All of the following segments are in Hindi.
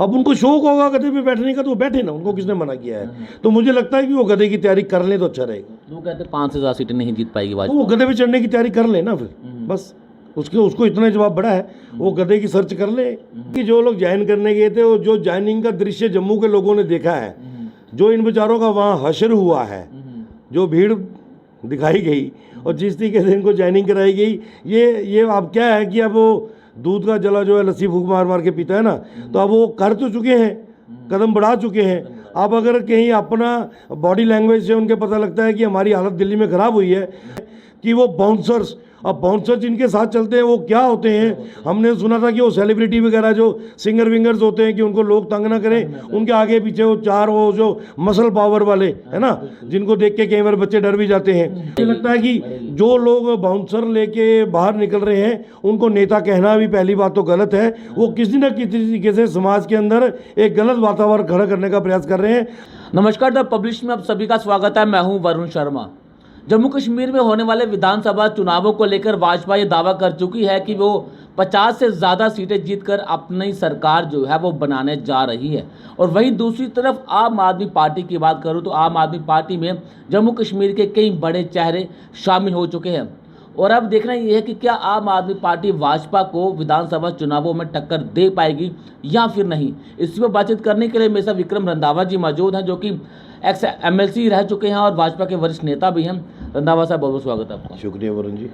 अब उनको शौक होगा गधे पे बैठने का तो वो बैठे ना, उनको किसने मना किया है। तो मुझे लगता है कि वो गधे की तैयारी कर ले तो अच्छा रहेगा। वो कहते हैं 5 से ज़्यादा सीटें नहीं जीत पाएगी तो भाजपा। वो गधे पे चढ़ने की तैयारी कर ले ना फिर, बस उसको इतना जवाब बड़ा है, वो गधे की सर्च कर ले। कि जो लोग ज्वाइन करने गए थे, वो जो ज्वाइनिंग का दृश्य जम्मू के लोगों ने देखा है, जो इन बेचारों का वहाँ हशर हुआ है, जो भीड़ दिखाई गई और जिस तरीके से इनको ज्वाइनिंग कराई गई, ये अब क्या है कि अब वो दूध का जला जो है लस्सी फूक मार मार के पीता है ना, तो अब वो कर तो चुके हैं, कदम बढ़ा चुके हैं। अब अगर कहीं अपना बॉडी लैंग्वेज से उनके पता लगता है कि हमारी हालत दिल्ली में ख़राब हुई है, कि वो बाउंसर्स, अब बाउंसर जिनके साथ चलते हैं वो क्या होते हैं, हमने सुना था कि वो सेलिब्रिटी वगैरह जो सिंगर विंगर्स होते हैं कि उनको लोग तंग ना करें, उनके आगे पीछे वो चार वो जो मसल पावर वाले है ना, जिनको देख के कई बार बच्चे डर भी जाते हैं। मुझे लगता है कि जो लोग बाउंसर लेके बाहर निकल रहे हैं उनको नेता कहना भी पहली बात तो गलत है। वो किसी न किसी तरीके से समाज के अंदर एक गलत वातावरण खड़ा करने का प्रयास कर रहे हैं। नमस्कार, द पब्लिश में आप सभी का स्वागत है। मैं हूं वरुण शर्मा। जम्मू कश्मीर में होने वाले विधानसभा चुनावों को लेकर भाजपा ये दावा कर चुकी है कि वो 50 से ज़्यादा सीटें जीतकर अपनी सरकार जो है वो बनाने जा रही है। और वहीं दूसरी तरफ आम आदमी पार्टी की बात करूं तो आम आदमी पार्टी में जम्मू कश्मीर के कई बड़े चेहरे शामिल हो चुके हैं। और अब देखना ये है कि क्या आम आदमी पार्टी भाजपा को विधानसभा चुनावों में टक्कर दे पाएगी या फिर नहीं। इसी पर बातचीत करने के लिए मेरे साथ विक्रम रंधावा जी मौजूद हैं, जो कि एक्स MLC रह चुके हैं और भाजपा के वरिष्ठ नेता भी हैं। रंधावा साहब, बहुत बहुत स्वागत है आपका। शुक्रिया वरुण जी।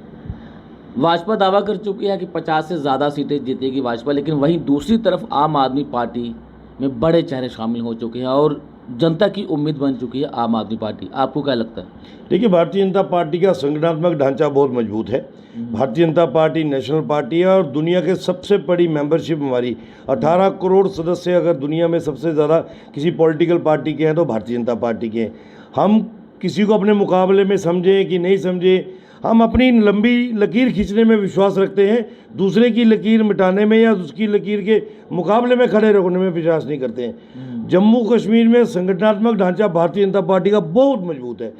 भाजपा दावा कर चुकी है कि 50 से ज़्यादा सीटें जीतेगी भाजपा, लेकिन वहीं दूसरी तरफ आम आदमी पार्टी में बड़े चेहरे शामिल हो चुके हैं और जनता की उम्मीद बन चुकी है आम आदमी पार्टी। आपको क्या लगता है? देखिए, भारतीय जनता पार्टी का संगठनात्मक ढांचा बहुत मजबूत है। Bharatiya Janata party national party है और दुनिया के सबसे बड़ी मेंबरशिप हमारी 18 करोड़ सदस्य अगर दुनिया में सबसे ज़्यादा किसी पॉलिटिकल पार्टी के हैं तो भारतीय जनता पार्टी के हैं। हम किसी को अपने मुकाबले में समझें कि नहीं समझें, हम अपनी लंबी लकीर खींचने में विश्वास रखते हैं, दूसरे की लकीर मिटाने में या उसकी लकीर के मुकाबले में खड़े रहने में विश्वास नहीं करते हैं। जम्मू कश्मीर में संगठनात्मक ढांचा भारतीय जनता पार्टी का बहुत मजबूत है।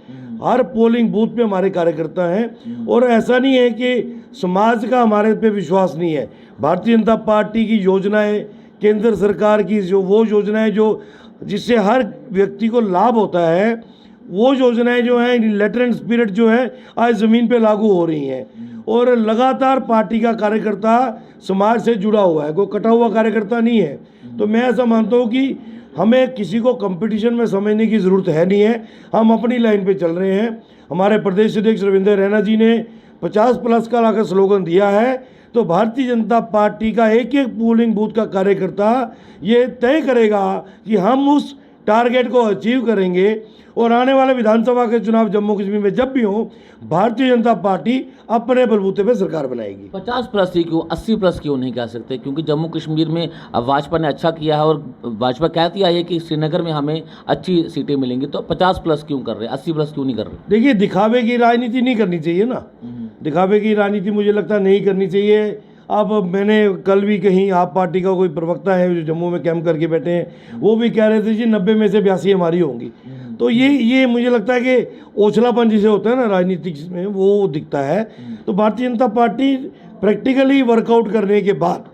हर पोलिंग बूथ पे हमारे कार्यकर्ता हैं और ऐसा नहीं है कि समाज का हमारे पे विश्वास नहीं है। भारतीय जनता पार्टी की योजनाएं, केंद्र सरकार की जो वो योजनाएं जो जिससे हर व्यक्ति को लाभ होता है, वो योजनाएं जो हैं लेटर एंड स्पिरिट जो है आज ज़मीन पे लागू हो रही हैं। और लगातार पार्टी का कार्यकर्ता समाज से जुड़ा हुआ है, कोई कटा हुआ कार्यकर्ता नहीं है। तो मैं ऐसा मानता हूँ कि हमें किसी को कंपटीशन में समझने की ज़रूरत है नहीं है, हम अपनी लाइन पे चल रहे हैं। हमारे प्रदेश अध्यक्ष रविंद्र रैना जी ने 50+ का लाकर स्लोगन दिया है, तो भारतीय जनता पार्टी का एक एक पोलिंग बूथ का कार्यकर्ता ये तय करेगा कि हम उस टारगेट को अचीव करेंगे। और आने वाले विधानसभा के चुनाव जम्मू कश्मीर में जब भी हो, भारतीय जनता पार्टी अपने बलबूते पे सरकार बनाएगी। 50+ ही क्यों, 80+ क्यों नहीं कह सकते? क्योंकि जम्मू कश्मीर में अब भाजपा ने अच्छा किया है और भाजपा कहती है कि श्रीनगर में हमें अच्छी सीटें मिलेंगी, तो 50+ क्यों कर रहे हैं, 80+ क्यों नहीं कर रहे? देखिए, दिखावे की राजनीति नहीं करनी चाहिए ना, दिखावे की राजनीति मुझे लगता है नहीं करनी चाहिए। अब मैंने कल भी कहीं आप पार्टी का कोई प्रवक्ता है जो जम्मू में कैंप करके बैठे हैं, वो भी कह रहे थे जी 90 में से 82 हमारी होंगी। तो ये मुझे लगता है कि ओछलापन जिसे होता है ना राजनीतिक में, वो दिखता है। तो Bharatiya Janata party practically workout करने के बाद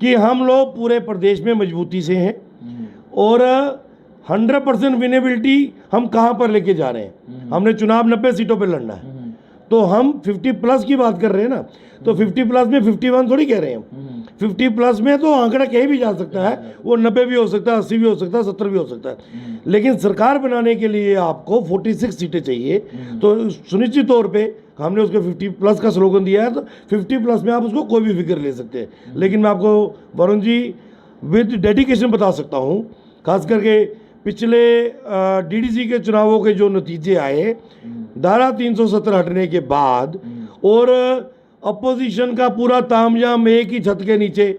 कि हम लोग पूरे प्रदेश में मजबूती से हैं और 100% विनेबिलिटी हम कहाँ पर लेके जा रहे हैं। हमने चुनाव 90 सीटों पर लड़ना है, तो हम 50+ की बात कर रहे हैं ना, तो 50+ में 51 थोड़ी कह रहे हैं। 50+ में तो आंकड़ा कहीं भी जा सकता है, वो 90 भी हो सकता है, 80 भी हो सकता है, 70 भी हो सकता है। लेकिन सरकार बनाने के लिए आपको 46 सीटें चाहिए। तो सुनिश्चित तौर पे हमने उसको 50+ का स्लोगन दिया है, तो 50+ में आप उसको कोई भी फिगर ले सकते हैं। लेकिन मैं आपको वरुण जी विद डेडिकेशन बता सकता हूँ, खास करके पिछले DDC के चुनावों के जो नतीजे आए, धारा 370 हटने के बाद और अपोजिशन का पूरा तामझाम एक ही छत के नीचे,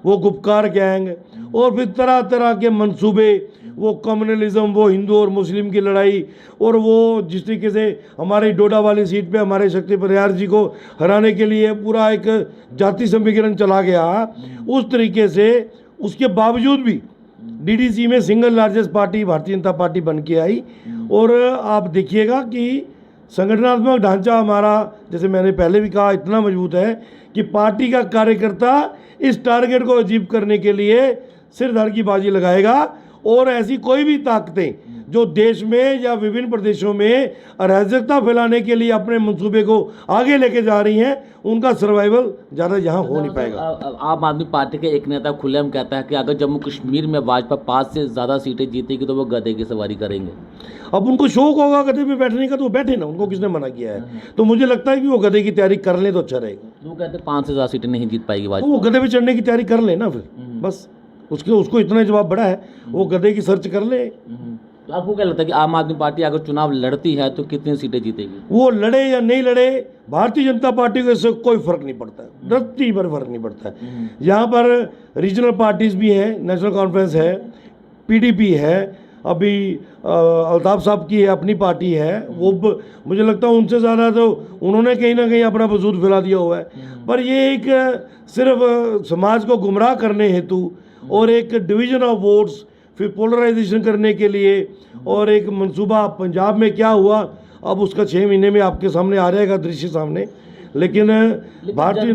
वो गुपकार गैंग और फिर तरह तरह के मंसूबे, वो कम्युनलिज्म, वो हिंदू और मुस्लिम की लड़ाई, और वो जिस तरीके से हमारी डोडा वाली सीट पे हमारे शक्ति परिहार जी को हराने के लिए पूरा एक जाति समीकरण चला गया, उस तरीके से उसके बावजूद भी DDC में single largest party Bharatiya Janata party बन के आई। और आप देखिएगा कि संगठनात्मक ढांचा हमारा, जैसे मैंने पहले भी कहा, इतना मजबूत है कि पार्टी का कार्यकर्ता इस टारगेट को अचीव करने के लिए सिरदार की बाजी लगाएगा और ऐसी कोई भी ताकतें जो देश में या विभिन्न प्रदेशों में अराजकता फैलाने के लिए अपने मंसूबे को आगे लेके जा रही हैं, उनका सर्वाइवल ज़्यादा यहाँ हो नहीं पाएगा। आम आदमी पार्टी के एक नेता खुलेआम कहता है कि अगर जम्मू कश्मीर में भाजपा 5 से ज़्यादा सीटें जीतेगी तो वो गधे की सवारी करेंगे। अब उनको शौक होगा गधे पे बैठने का तो वो बैठे ना, उनको किसने मना किया है। तो मुझे लगता है कि वो गधे की तैयारी कर लें तो अच्छा रहेगा। वो कहते हैं 5 से ज़्यादा सीटें नहीं जीत पाएगी तो भाजपा। वो गधे पे चढ़ने की तैयारी कर ले ना फिर, बस उसको इतना जवाब बड़ा है, वो गधे की सर्च कर ले। तो आपको क्या लगता है कि आम आदमी पार्टी अगर चुनाव लड़ती है तो कितनी सीटें जीतेगी? वो लड़े या नहीं लड़े, भारतीय जनता पार्टी को इससे कोई फर्क नहीं पड़ता है, रत्ती भर फर्क नहीं पड़ता है। यहाँ पर रीजनल पार्टीज भी हैं, नेशनल कॉन्फ्रेंस है, पीडीपी है, अभी अल्ताफ साहब की है अपनी पार्टी है, मुझे लगता है उनसे ज़्यादा तो उन्होंने कहीं ना कहीं अपना वजूद फैला दिया हुआ है। पर ये एक सिर्फ समाज को गुमराह करने हेतु और एक डिवीजन ऑफ वोट्स, फिर पोलराइजेशन करने के लिए और एक मंसूबा, पंजाब में क्या हुआ अब उसका 6 महीने में आपके सामने आ जाएगा दृश्य सामने। लेकिन भारतीय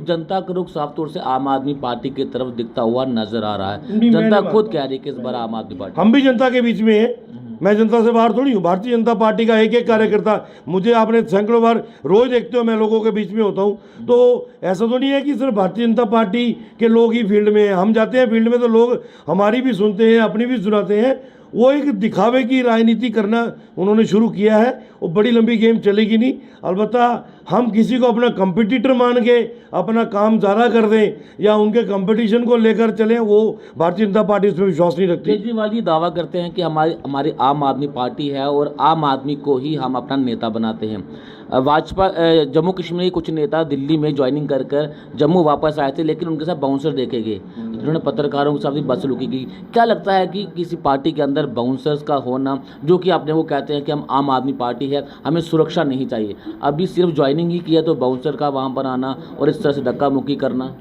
जनता का रुख साफ तौर से आम आदमी पार्टी की तरफ दिखता हुआ नजर आ रहा है। नहीं, जनता खुद कह रही है कि इस बार आम आदमी पार्टी, हम भी जनता के बीच में हैं, मैं जनता से बाहर थोड़ी हूँ। भारतीय जनता पार्टी का एक एक कार्यकर्ता, मुझे आपने सैकड़ों बार रोज देखते हो, मैं लोगों के बीच में होता हूँ। तो ऐसा तो नहीं है कि सिर्फ भारतीय जनता पार्टी के लोग ही फील्ड में हैं, हम जाते हैं फील्ड में तो लोग हमारी भी सुनते हैं, अपनी भी सुनाते हैं। वो एक दिखावे की राजनीति करना उन्होंने शुरू किया है, वो बड़ी लंबी गेम चलेगी नहीं। अलबत्ता हम किसी को अपना कंपटीटर मान के अपना काम ज़्यादा कर दें या उनके कंपटीशन को लेकर चलें, वो भारतीय जनता पार्टी उसमें विश्वास नहीं रखती। केजरीवाल जी दावा करते हैं कि हमारी आम आदमी पार्टी है और आम आदमी को ही हम अपना नेता बनाते हैं। भाजपा जम्मू कश्मीर के कुछ नेता दिल्ली में ज्वाइनिंग कर जम्मू वापस आए थे, लेकिन उनके साथ बाउंसर देखे गए, जिन्होंने पत्रकारों के साथ भी बदसलूकी की। क्या लगता है कि किसी पार्टी के अंदर बाउंसर्स का होना, जो कि अपने वो कहते हैं कि हम आम आदमी पार्टी है, हमें सुरक्षा नहीं चाहिए, अभी सिर्फ ज्वाइनिंग ही किया तो बाउंसर का वहाँ पर आना और इस तरह से धक्का मुक्की करना?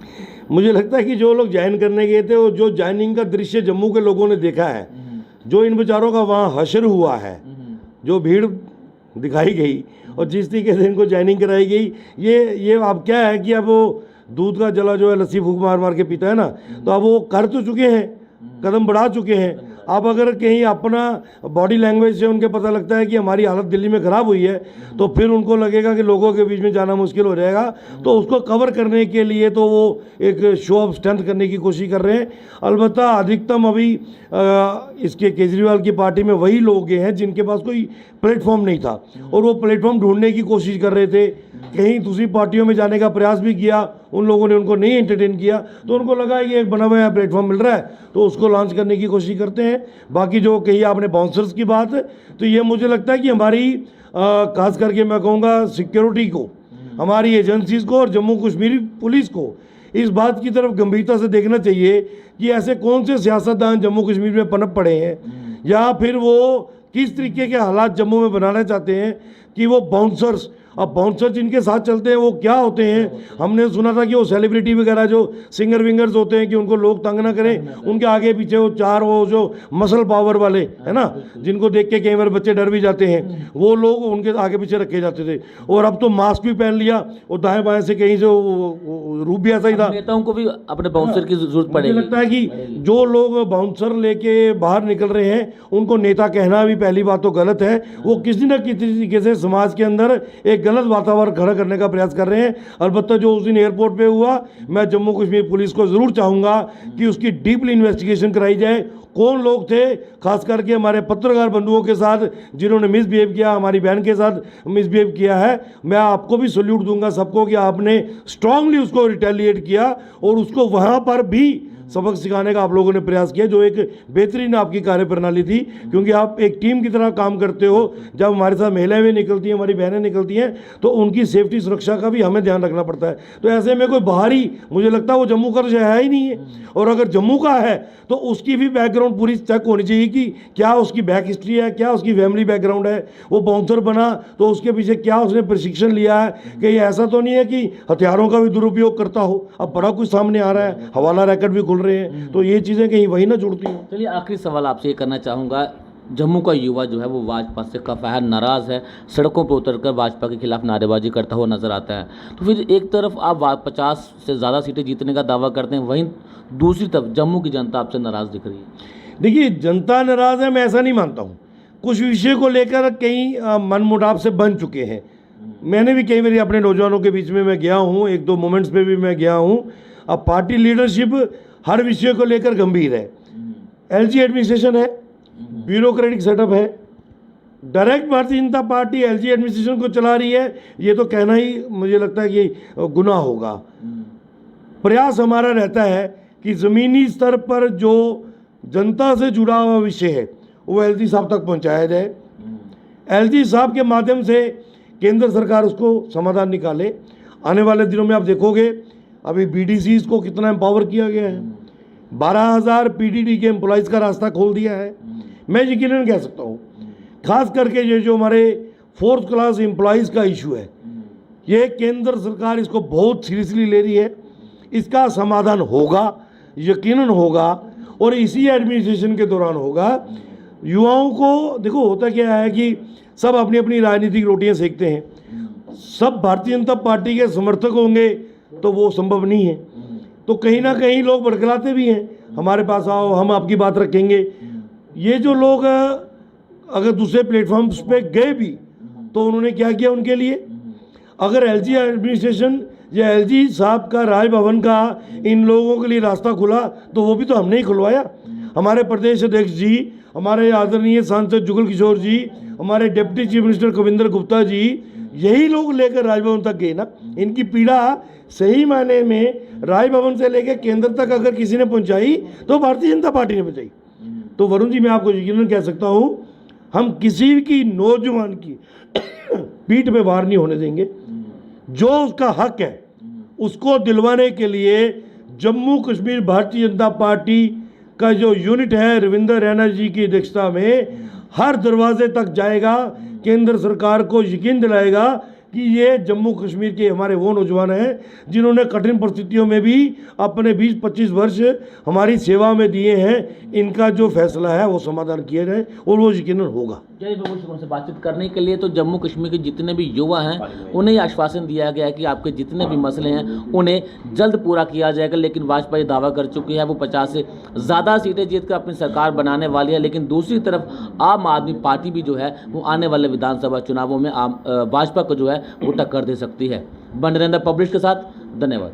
मुझे लगता है कि जो लोग ज्वाइन करने गए थे, वो जो ज्वाइनिंग का दृश्य जम्मू के लोगों ने देखा है, जो इन बेचारों का वहाँ हशर हुआ है, जो भीड़ दिखाई गई और जिस तरीके से इनको ज्वाइनिंग कराई गई, ये अब क्या है कि अब वो दूध का जला जो है लस्सी फूक मार मार के पीता है ना, तो अब वो कर तो चुके हैं, कदम बढ़ा चुके हैं। अब अगर कहीं अपना बॉडी लैंग्वेज से उनके पता लगता है कि हमारी हालत दिल्ली में ख़राब हुई है, तो फिर उनको लगेगा कि लोगों के बीच में जाना मुश्किल हो जाएगा, तो उसको कवर करने के लिए तो वो एक शो ऑफ स्ट्रेंथ करने की कोशिश कर रहे हैं। अलबत्ता अधिकतम अभी इसके केजरीवाल की पार्टी में वही लोग हैं जिनके पास कोई प्लेटफॉर्म नहीं था और वो प्लेटफॉर्म ढूंढने की कोशिश कर रहे थे। कहीं दूसरी पार्टियों में जाने का प्रयास भी किया, उन लोगों ने उनको नहीं एंटरटेन किया, तो उनको लगा कि एक बना हुआ प्लेटफॉर्म मिल रहा है तो उसको लॉन्च करने की कोशिश करते हैं। बाकी जो कही आपने बाउंसर्स की बात, तो ये मुझे लगता है कि हमारी खास करके मैं कहूँगा सिक्योरिटी को, हमारी एजेंसीज़ को और जम्मू कश्मीर पुलिस को इस बात की तरफ गंभीरता से देखना चाहिए कि ऐसे कौन से सियासतदान जम्मू कश्मीर में पनप पड़े हैं या फिर वो किस तरीके के हालात जम्मू में बनाना चाहते हैं कि वो बाउंसर्स, अब बाउंसर जिनके साथ चलते हैं वो क्या होते हैं। हमने सुना था कि वो सेलिब्रिटी वगैरह जो सिंगर विंगर्स होते हैं कि उनको लोग तंग ना करें, उनके आगे पीछे वो चार वो जो मसल पावर वाले है ना, जिनको देख के कई बार बच्चे डर भी जाते हैं, वो लोग उनके आगे पीछे रखे जाते थे। और अब तो मास्क भी पहन लिया और दाएं बाएं से कहीं से रूप भी ऐसा ही था। नेताओं को भी अपने बाउंसर की जरूरत पड़ेगी। मुझे लगता है कि जो लोग बाउंसर लेके बाहर निकल रहे हैं उनको नेता कहना भी पहली बात तो गलत है। वो किसी न किसी तरीके से समाज के अंदर एक गलत वातावरण खड़ा करने का प्रयास कर रहे हैं। अलबत्ता जो उस दिन एयरपोर्ट पे हुआ, मैं जम्मू कश्मीर पुलिस को ज़रूर चाहूँगा कि उसकी डीपली इन्वेस्टिगेशन कराई जाए। कौन लोग थे, खास करके हमारे पत्रकार बंधुओं के साथ जिन्होंने मिसबिहेव किया, हमारी बहन के साथ मिसबिहेव किया है, मैं आपको भी सल्यूट दूंगा सबको कि आपने स्ट्रांगली उसको रिटेलिएट किया और उसको वहाँ पर भी सबक सिखाने का आप लोगों ने प्रयास किया, जो एक बेहतरीन आपकी कार्यप्रणाली थी। क्योंकि आप एक टीम की तरह काम करते हो। जब हमारे साथ महिलाएं भी निकलती हैं, हमारी बहनें निकलती हैं, तो उनकी सेफ्टी सुरक्षा का भी हमें ध्यान रखना पड़ता है। तो ऐसे में कोई बाहरी, मुझे लगता है वो जम्मू का है ही नहीं है, और अगर जम्मू का है तो उसकी भी बैकग्राउंड पूरी चेक होनी चाहिए कि क्या उसकी बैक हिस्ट्री है, क्या उसकी फैमिली बैकग्राउंड है। वो बाउंसर बना तो उसके पीछे क्या उसने प्रशिक्षण लिया है, कहीं ऐसा तो नहीं है कि हथियारों का भी दुरुपयोग करता हो। अब बड़ा कुछ सामने आ रहा है, हवाला रैकेट भी खुल रहे हैं, तो ये चीज़ें कहीं वही ना जुड़ती हैं। चलिए आखिरी सवाल आपसे ये करना चाहूँगा, जम्मू का युवा जो है वो भाजपा से काफ़ी नाराज़ है, सड़कों पर उतरकर भाजपा के खिलाफ नारेबाजी करता हुआ नजर आता है। तो फिर एक तरफ आप 50 से ज़्यादा सीटें जीतने का दावा करते हैं, वहीं दूसरी तरफ जम्मू की जनता आपसे नाराज़ दिख रही है। देखिए, जनता नाराज़ है, मैं ऐसा नहीं मानता हूँ। कुछ विषय को लेकर कई मनमुटाव से बन चुके हैं। मैंने भी कई बार अपने नौजवानों के बीच में मैं गया हूँ, 1-2 मोमेंट्स पे भी मैं गया हूँ। अब पार्टी लीडरशिप हर विषय को लेकर गंभीर है। एलजी एडमिनिस्ट्रेशन है, ब्यूरोक्रेटिक सेटअप है, direct Bharatiya Janata party LG administration को चला रही है, ये तो कहना ही मुझे लगता है कि गुनाह होगा। प्रयास हमारा रहता है कि ज़मीनी स्तर पर जो जनता से जुड़ा हुआ विषय है वो एलजी साहब तक पहुंचाया जाए। एलजी साहब के माध्यम से केंद्र सरकार उसको समाधान निकाले। आने वाले दिनों में आप देखोगे अभी बीडीसीज को कितना एम्पावर किया गया है, 12,000 पीडीडी के एम्प्लॉयज़ का रास्ता खोल दिया है। मैं यकीनन कह सकता हूँ, खास करके ये जो हमारे 4th क्लास एम्प्लॉयज़ का इशू है, ये केंद्र सरकार इसको बहुत सीरियसली ले रही है। इसका समाधान होगा, यकीनन होगा, और इसी एडमिनिस्ट्रेशन के दौरान होगा। युवाओं को देखो, होता क्या है कि सब अपनी अपनी राजनीतिक रोटियां सेकते हैं। सब भारतीय जनता पार्टी के समर्थक होंगे तो वो संभव नहीं है। तो कहीं ना कहीं लोग भड़कलाते भी हैं, हमारे पास आओ, हम आपकी बात रखेंगे। ये जो लोग अगर दूसरे प्लेटफॉर्म्स पे गए भी तो उन्होंने क्या किया उनके लिए? अगर एलजी एडमिनिस्ट्रेशन या एलजी साहब का राजभवन का इन लोगों के लिए रास्ता खुला तो वो भी तो हमने ही खुलवाया। हमारे प्रदेश अध्यक्ष जी, हमारे आदरणीय सांसद जुगल किशोर जी, हमारे deputy chief minister Kavindra Gupta ji, यही लोग लेकर राजभवन तक गए ना। इनकी पीड़ा सही मायने में राजभवन से लेकर केंद्र तक अगर किसी ने पहुंचाई तो भारतीय जनता पार्टी ने पहुंचाई। तो वरुण जी, मैं आपको यकीनन कह सकता हूं, हम किसी की नौजवान की पीठ पे वार नहीं होने देंगे। जो उसका हक है उसको दिलवाने के लिए जम्मू कश्मीर भारतीय जनता पार्टी का जो यूनिट है रविंद्र रैना जी की अध्यक्षता में हर दरवाजे तक जाएगा, केंद्र सरकार को यकीन दिलाएगा कि ये जम्मू कश्मीर के हमारे वो नौजवान हैं जिन्होंने कठिन परिस्थितियों में भी अपने 20-25 वर्ष हमारी सेवा में दिए हैं। इनका जो फैसला है वो समाधान किया जाए और वो यकीनन होगा। जय प्रभु से बातचीत करने के लिए तो जम्मू कश्मीर के जितने भी युवा हैं उन्हें आश्वासन दिया गया है कि आपके जितने भी मसले हैं उन्हें जल्द पूरा किया जाएगा। लेकिन भाजपा ये दावा कर चुकी है वो 50 से ज़्यादा सीटें जीतकर अपनी सरकार बनाने वाली है। लेकिन दूसरी तरफ आम आदमी पार्टी भी जो है वो आने वाले विधानसभा चुनावों में भाजपा को जो है वो टक्कर दे सकती है। बने रहना पब्लिश के साथ, धन्यवाद।